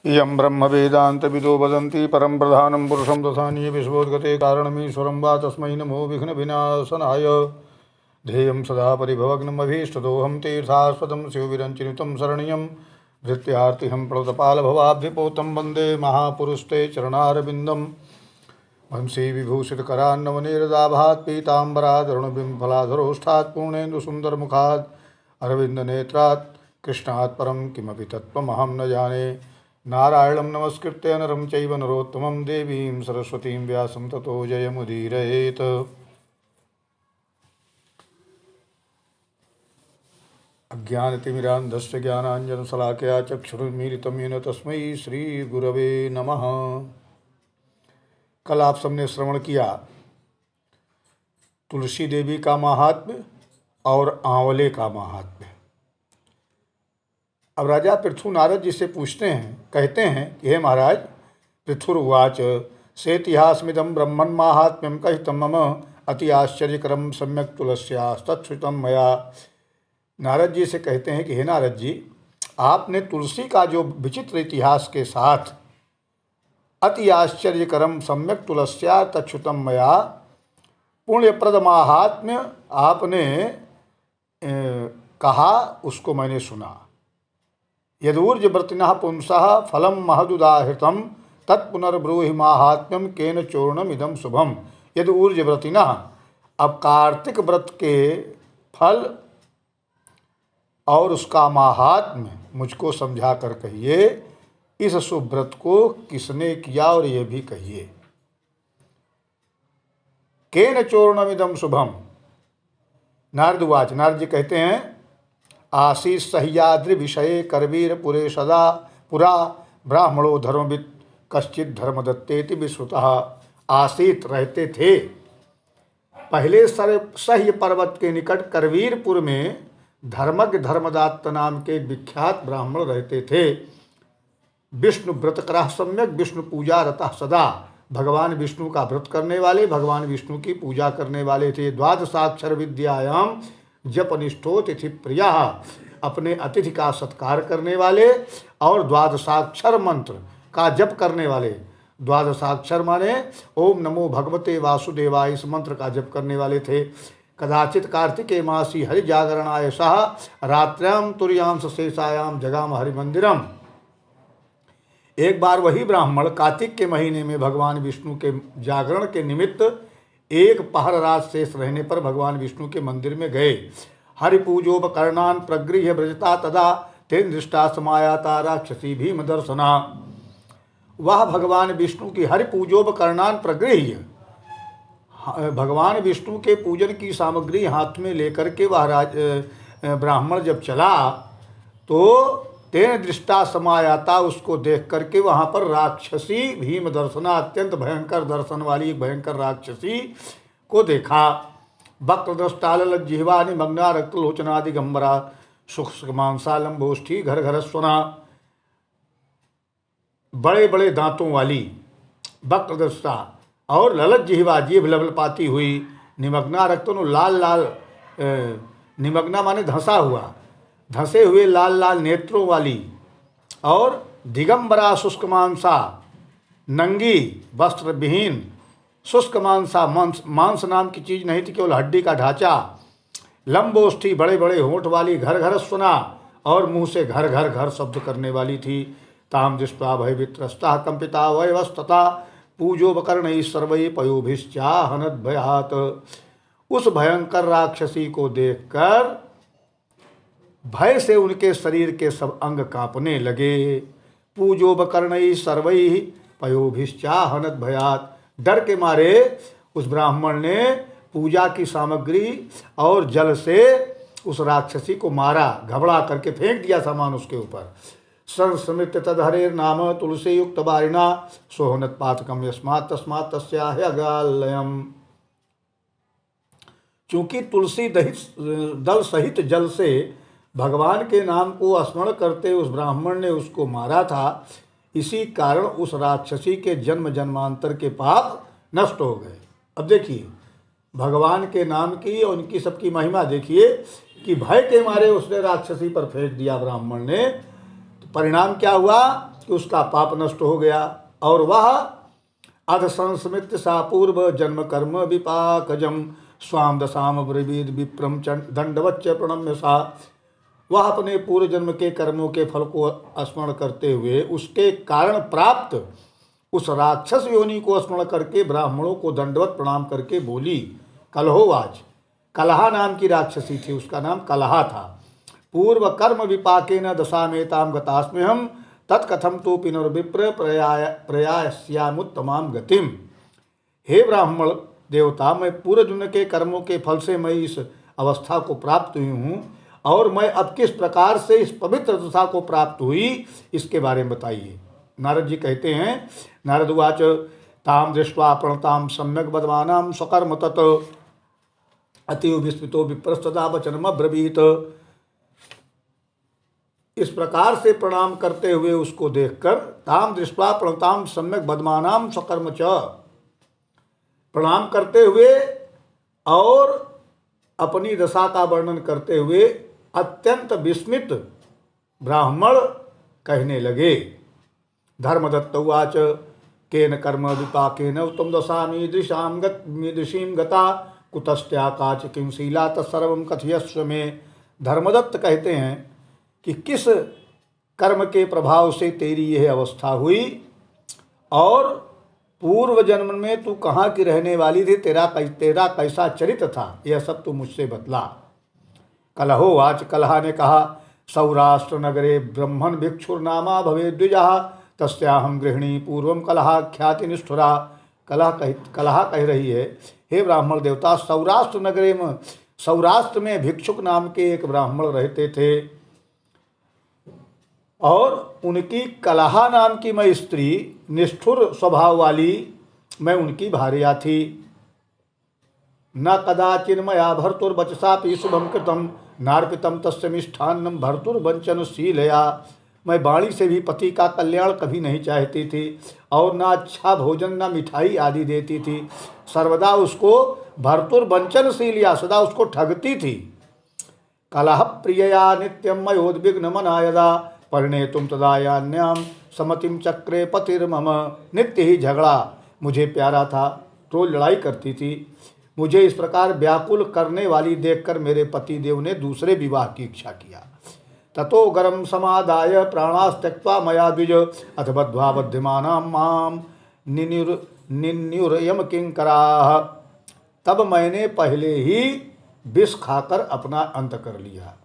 इयं ब्रह्मवेदान्तविदो वदन्ति परं प्रधानं पुरुषं दशानीय विश्वोद्गते कारणमीश्वरं वा तस्मै नमो विघ्नविनाशनाय ध्येयं सदा परिभवग्नमभीष्टदोहं तीर्थास्पदं शिवविरञ्चिनुतं शरण्यं धृत्यार्तिहं प्रणतपालभवाब्धिपोतं वन्दे महापुरुषते चरणारविन्दं वंशी विभूषितकरान्नवनीरदाभात् पीताम्बरादरुणबिम्फलाधरोष्ठात् पूर्णेन्दुसुन्दरमुखात् अरविन्दनेत्रात् कृष्णात् परं किमपि तत्त्वमहं न जाने। नारायणं नमस्कृत्य नरं चैव नरोत्तमं देवीं सरस्वतीं व्यासं ततो जयमुदीरयेत्। अज्ञानतिमिरान्धस्य ज्ञानाञ्जनशलाकया चक्षुरुन्मीलितं येन तस्मै श्रीगुरवे नमः। कल आप सबने श्रवण किया तुलसी देवी का महात्म्य और आंवले का महात्म्य। अब राजा पृथु नारद जी से पूछते हैं, कहते हैं कि हे महाराज, पृथुर्वाच सेतिहासमिदं ब्रह्मन् माहात्म्यं कहितं मम अति आश्चर्यकरं सम्यक तुलस्यास्तच्छ्रुतं मया। नारद जी से कहते हैं कि हे नारद जी, आपने तुलसी का जो विचित्र इतिहास के साथ अति आश्चर्यकरम सम्यक तुलस्या तच्छ्रुतं मया पुण्यप्रद माहात्म्य आपने कहा, उसको मैंने सुना। यदूर्जव्रतिनः पुंसः फलं महदुदाहृतं तत्पुनर्ब्रूहि माहात्म्यम केन चूर्णमिदं शुभम। यदूर्जव्रतिनः, अब कार्तिक व्रत के फल और उसका महात्म्य मुझको समझा कर कहिए। इस शुभ व्रत को किसने किया और ये भी कहिए। केन चूर्णमिदं शुभम। नारदवाच, नारद जी कहते हैं, आसीत् सह्याद्रि विषये करवीर पुरे सदा पुरा ब्राह्मणो धर्मविद कश्चित धर्मदत्तेति विश्रुतः। आसीत रहते थे, पहले सह्य पर्वत के निकट करवीरपुर में धर्मज्ञ धर्मदत्त नाम के विख्यात ब्राह्मण रहते थे। विष्णु व्रत करः सम्यक विष्णु पूजा रतः सदा। भगवान विष्णु का व्रत करने वाले, भगवान विष्णु की पूजा करने वाले थे। द्वादशाक्षर विद्यायाम जप निष्ठो तिथि प्रिया, अपने अतिथि का सत्कार करने वाले और द्वादशाक्षर मंत्र का जप करने वाले। द्वादशाक्षर माने ओम नमो भगवते वासुदेवाय, इस मंत्र का जप करने वाले थे। कदाचित कार्तिके मासी हरि जागरणाय सह रात्र्याम तुर्यांश शेषायाम जगाम हरि मंदिरम। एक बार वही ब्राह्मण कार्तिक के महीने में भगवान विष्णु के जागरण के निमित्त एक पहर रात शेष रहने पर भगवान विष्णु के मंदिर में गए। हरिपूजोपकरणान प्रगृह्य ब्रजता तदा तेन दृष्टा समायाता राक्षसी भीम दर्शना। वह भगवान विष्णु की हरिपूजोपकरणान प्रगृह्य, भगवान विष्णु के पूजन की सामग्री हाथ में लेकर के वह ब्राह्मण जब चला तो तेन दृष्टा समायाता, उसको देख करके वहाँ पर राक्षसी भीम दर्शना, अत्यंत भयंकर दर्शन वाली एक भयंकर राक्षसी को देखा। वक्रदृष्टालज्जिह्वा निमग्ना रक्तलोचनादि गंभरा सूक्ष्मांसा लंबोष्ठी घर घर स्वना। बड़े बड़े दांतों वाली वक्रदृष्टा और ललत जिह्वा, जीभ लबलपाती हुई, निमग्ना रक्तों, लाल लाल, निमग्ना माने धंसा हुआ, धंसे हुए लाल लाल नेत्रों वाली, और दिगंबरा शुष्क मांसा, नंगी वस्त्र विहीन, शुष्क मांसा, मांस नाम की चीज नहीं थी, केवल हड्डी का ढांचा। लंबोष्ठी, बड़े बड़े होंठ वाली, घर घर सुना, और मुंह से घर घर घर शब्द करने वाली थी। ताम दृष्ट्वा भयवित्रस्ता कंपिता वयवस्तता पूजोपकरण सर्वै पयोभिश्चाहनद भयात। उस भयंकर राक्षसी को देखकर भय से उनके शरीर के सब अंग कांपने लगे। पूजोपकरण सर्वै पयोभिश्चाहनद भयात। डर के मारे उस ब्राह्मण ने पूजा की सामग्री और जल से उस राक्षसी को मारा, घबरा करके फेंक दिया सामान उसके ऊपर। संस्मृत्य तदहरेर नाम तुलसी युक्त बारिणा सोहनत पातकम यस्मात् तस्मात् तस्याह अगालयम। चूंकि तुलसी दल सहित जल से भगवान के नाम को स्मरण करते उस ब्राह्मण ने उसको मारा था, इसी कारण उस राक्षसी के जन्म जन्मांतर के पाप नष्ट हो गए। अब देखिए भगवान के नाम की और उनकी सबकी महिमा देखिए कि भय के मारे उसने राक्षसी पर फेंक दिया ब्राह्मण ने। तो परिणाम क्या हुआ? कि उसका पाप नष्ट हो गया और वह अध संस्मृत सा पूर्व जन्म कर्म विपाकजम स्वाम दशाम ब्रवीद विप्रम दंडवच्च प्रणम्य सा। वह अपने पूर्व जन्म के कर्मों के फल को स्मरण करते हुए उसके कारण प्राप्त उस राक्षस योनि को स्मरण करके ब्राह्मणों को दंडवत प्रणाम करके बोली, कलहोवाच। कलहा नाम की राक्षसी थी, उसका नाम कलहा था। पूर्व कर्म विपाकेन दशामेताम गतास्म्यहम तत्कथम तो पुनर्विप्र प्रयास्यामुत्तमाम गतिम। हे ब्राह्मण देवता, मैं पूर्व जन्म के कर्मों के फल से मैं इस अवस्था को प्राप्त हुई हूँ और मैं अब किस प्रकार से इस पवित्र दशा को प्राप्त हुई इसके बारे में बताइए। नारद जी कहते हैं, नारद उवाच ताम दृष्ट्वा प्रणताम सम्यक बदमानाम स्वकर्म तत् अतीव विस्मितो विप्रस्तदा वचनमब्रवीत। इस प्रकार से प्रणाम करते हुए उसको देखकर, ताम दृष्ट्वा प्रणताम सम्यक बदमानाम स्वकर्म च, प्रणाम करते हुए और अपनी दशा का वर्णन करते हुए अत्यंत विस्मित ब्राह्मण कहने लगे। धर्मदत्त उवाच केन कर्म विपाकेन उत्तम दशामीदृशीं गता कुतस्त्या काच किं शीला तत्सर्वं कथयस्व में। धर्मदत्त कहते हैं कि किस कर्म के प्रभाव से तेरी यह अवस्था हुई और पूर्व जन्म में तू कहाँ की रहने वाली थी, तेरा कैसा चरित्र था, यह सब तू मुझसे बतला। कलहोवाच, कलहा ने कहा, सौराष्ट्र नगरे ब्रह्मण भिक्षुर्नामा भवे द्विजः तस्याहम गृहिणी पूर्वम कलहा ख्याति निष्ठुरा। कलहा कह रही है, हे ब्राह्मण देवता, सौराष्ट्र में भिक्षुक नाम के एक ब्राह्मण रहते थे और उनकी कलहा नाम की मैं स्त्री, निष्ठुर स्वभाव वाली, मैं उनकी भार्या थी। न कदाचिन्मया भर्तुर्वचसापि शुभम कृतम नार्पितम तस्य मिष्ठान्नम भर्तुर्वंचनशीलया। मैं वाणी से भी पति का कल्याण कभी नहीं चाहती थी और ना अच्छा भोजन ना मिठाई आदि देती थी, सर्वदा उसको भर्तुर्वंचनशील या सदा उसको ठगती थी। कलह प्रियया नित्यम मयोद्विग्न मना यदा परिणेतुम तदायान्याम समतिम चक्रे पतिर्मम। नित्य ही झगड़ा मुझे प्यारा था, रोज लड़ाई करती थी। मुझे इस प्रकार व्याकुल करने वाली देखकर मेरे पति देव ने दूसरे विवाह की इच्छा किया। ततो गरम समादाय प्राणास्त्यक्त्वा मया द्विज अथ बद्ध्वा बध्यमानां मां निन्युरयम किंकराः। तब मैंने पहले ही विष खाकर अपना अंत कर लिया।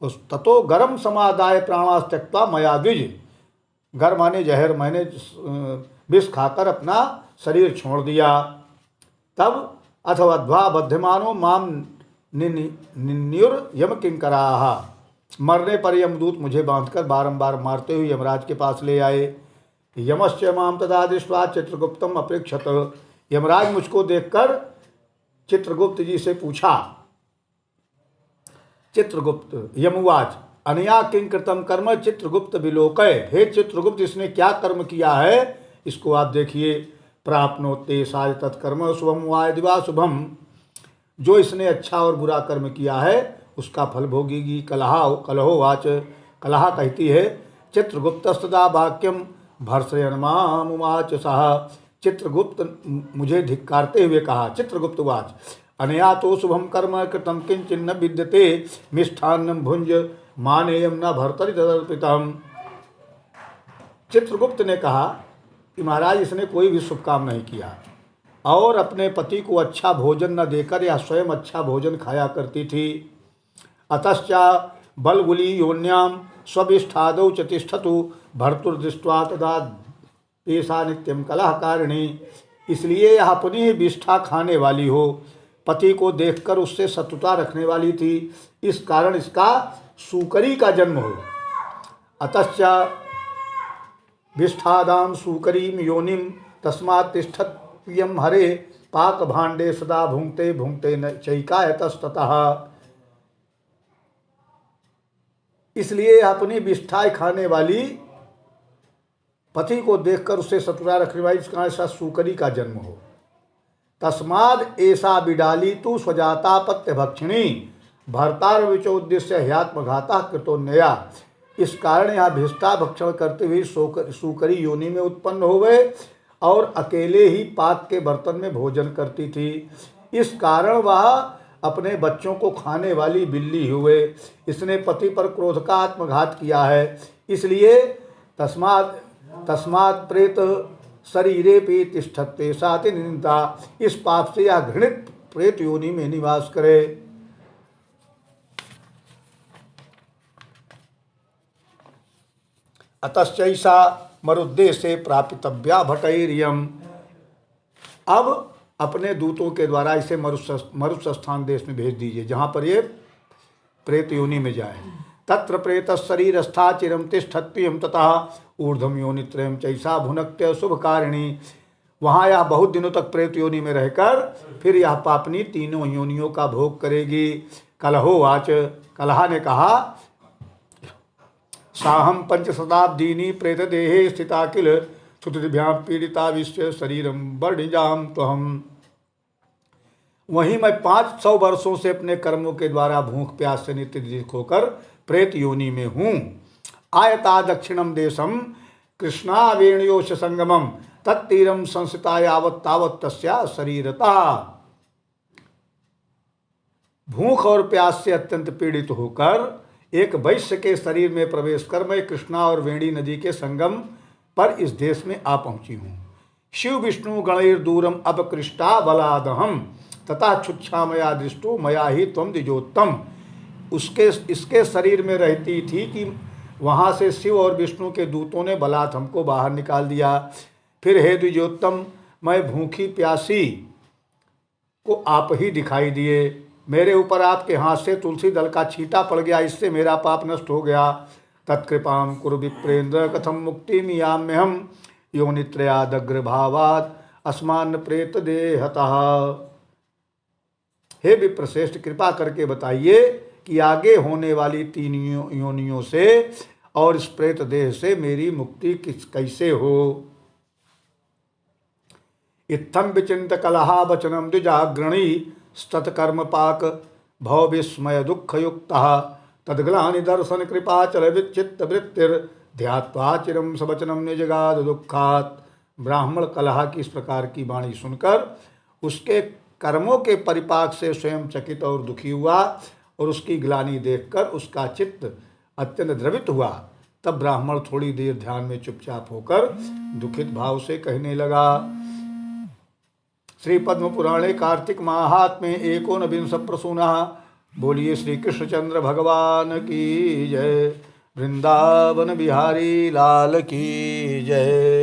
उस ततो गरम समादाय प्राणास्त्यक्त्वा मया द्विज, गर माने जहर, मैंने विष खाकर अपना शरीर छोड़ दिया। तब अथ बद्ध्वा बध्यमानो माम निन्युर यम किंकराः, मरने पर यमदूत मुझे बांधकर बारंबार मारते हुए यमराज के पास ले आए। यमश्च माम तदा दृष्ट्वा चित्रगुप्तम अपृक्षत। यमराज मुझको देखकर चित्रगुप्त जी से पूछा। चित्रगुप्त यमुवाच अनया किं कृतम कर्म चित्रगुप्त विलोकय। हे चित्रगुप्त, इसने क्या कर्म किया है इसको आप देखिए। प्राप्नोते साय तत्कर्म शुभम वाय दिवा शुभम। जो इसने अच्छा और बुरा कर्म किया है उसका फल भोगेगी। कलहोवाच, कलहा कहती है, चित्रगुप्तस्तदा वाक्यम भर्षयन्मामुवाच सः। चित्रगुप्त मुझे धिक्कारते हुए कहा। चित्रगुप्तवाच अनया तो शुभम कर्म कृतम किंचिन्न विद्यते मिष्ठान्नम भुंज मानेयम न भर्तरि तदर्पितम। चित्रगुप्त ने कहा कि महाराज, इसने कोई भी शुभ काम नहीं किया और अपने पति को अच्छा भोजन न देकर या स्वयं अच्छा भोजन खाया करती थी। अतश्चा बलगुली योन्याम स्विष्ठादौ च तिष्ठतु भर्तुर्दृष्ट्वा तदा ऐसा नित्यम कलहकारिणी। इसलिए यह अपनी ही विष्ठा खाने वाली हो, पति को देखकर उससे शत्रुता रखने वाली थी, इस कारण इसका सूकरी का जन्म हो। अतश्चा विष्ठादाम सूकरीम योनिम तस्मात् तिष्ठत्यम हरे पाक भांडे सदा भुंक्ते भुंक्ते चैकायतस्ततः। इसलिए अपनी विष्ठाएं खाने वाली, पति को देखकर उससे शत्रुता रखने वाली, इसका ऐसा सूकरी का जन्म हो। तस्माद ऐसा बिडाली तू स्वजाता पत्य भक्षिणी भर्तार विचोद्देश्य ह्यात्मघाता कृतोन्नया। इस कारण यह भिष्टा भक्षण करते हुए सूकरी योनि में उत्पन्न हो गए और अकेले ही पाक के बर्तन में भोजन करती थी। इस कारण वह अपने बच्चों को खाने वाली बिल्ली हुए। इसने पति पर क्रोध का आत्मघात किया है, इसलिए तस्मात् प्रेत शरीरे पे तिष्ठते साति निंदा। इस पाप से यह घृणित प्रेत योनि में निवास करे। अतश्चैषा मरुद्देशे प्रापितव्या भटैर्यम्। अब अपने दूतों के द्वारा इसे मरुस्थान देश में भेज दीजिए, जहाँ पर ये प्रेत योनि में जाए। तत्र प्रेत शरीरस्था चिरम तिष्ठत्वियं ततः ऊर्ध्वं योनित्रयं चैषा भुनक्त्य शुभकारिणी। वहाँ यह बहुत दिनों तक प्रेत योनि में रहकर फिर यह पापनी तीनों योनियों का भोग करेगी। कलहोवाच, कलहा ने कहा, साहम पंचशताब्दीनि प्रेत देहे स्थिता किल सुतभ्याम पीड़िता विश्व शरीरम वर्णिजाम त्वहम। वहीं मैं 500 वर्षों से अपने कर्मों के द्वारा भूख प्यास से नित्य दुख होकर प्रेत योनि में हूँ। आयता दक्षिणम देशम कृष्णावेणयोश संगमम तत्तीरम संस्थिता यावत् तावत् तस्या शरीरता। भूख और प्यास से अत्यंत पीड़ित होकर एक वैश्य के शरीर में प्रवेश कर मैं कृष्णा और वेणी नदी के संगम पर इस देश में आ पहुंची हूँ। शिव विष्णु गणैर दूरम अपकृष्टा बलादहम तथा छुच्छा मया दृष्टो मया ही त्वम द्विजोत्तम। इसके शरीर में रहती थी कि वहाँ से शिव और विष्णु के दूतों ने बलात् हमको बाहर निकाल दिया। फिर हे द्विजोत्तम, मैं भूखी प्यासी को आप ही दिखाई दिए। मेरे ऊपर आपके हाथ से तुलसी दल का छींटा पड़ गया, इससे मेरा पाप नष्ट हो गया। तत्कृपां कुरु विप्रेन्द्र कथम मुक्ति मियाम्यहम योनित्रयादग्र भावात् अस्मान प्रेत देहतः। हे विप्रश्रेष्ठ, कृपा करके बताइए कि आगे होने वाली 3 योनियों से और इस प्रेत देह से मेरी मुक्ति कैसे हो। इत्थम विचिंत कलहा वचनम द्विजाग्रणी स्तत्कर्म पाक भव विस्मय दुख युक्तः तद्ग्लानि दर्शन कृपाचल विचित्त वृत्तिर ध्यात्वा चिरम सवचनम निजगाद दुखात। ब्राह्मण कलहा की इस प्रकार की वाणी सुनकर उसके कर्मों के परिपाक से स्वयं चकित और दुखी हुआ और उसकी ग्लानि देखकर उसका चित्त अत्यंत द्रवित हुआ। तब ब्राह्मण थोड़ी देर ध्यान में चुपचाप होकर दुखित भाव से कहने लगा। श्री पद्म पुराणे कार्तिक माहात्म्य एकोनविंश प्रसूना। बोलिए श्री कृष्णचंद्र भगवान की जय। वृंदावन बिहारी लाल की जय।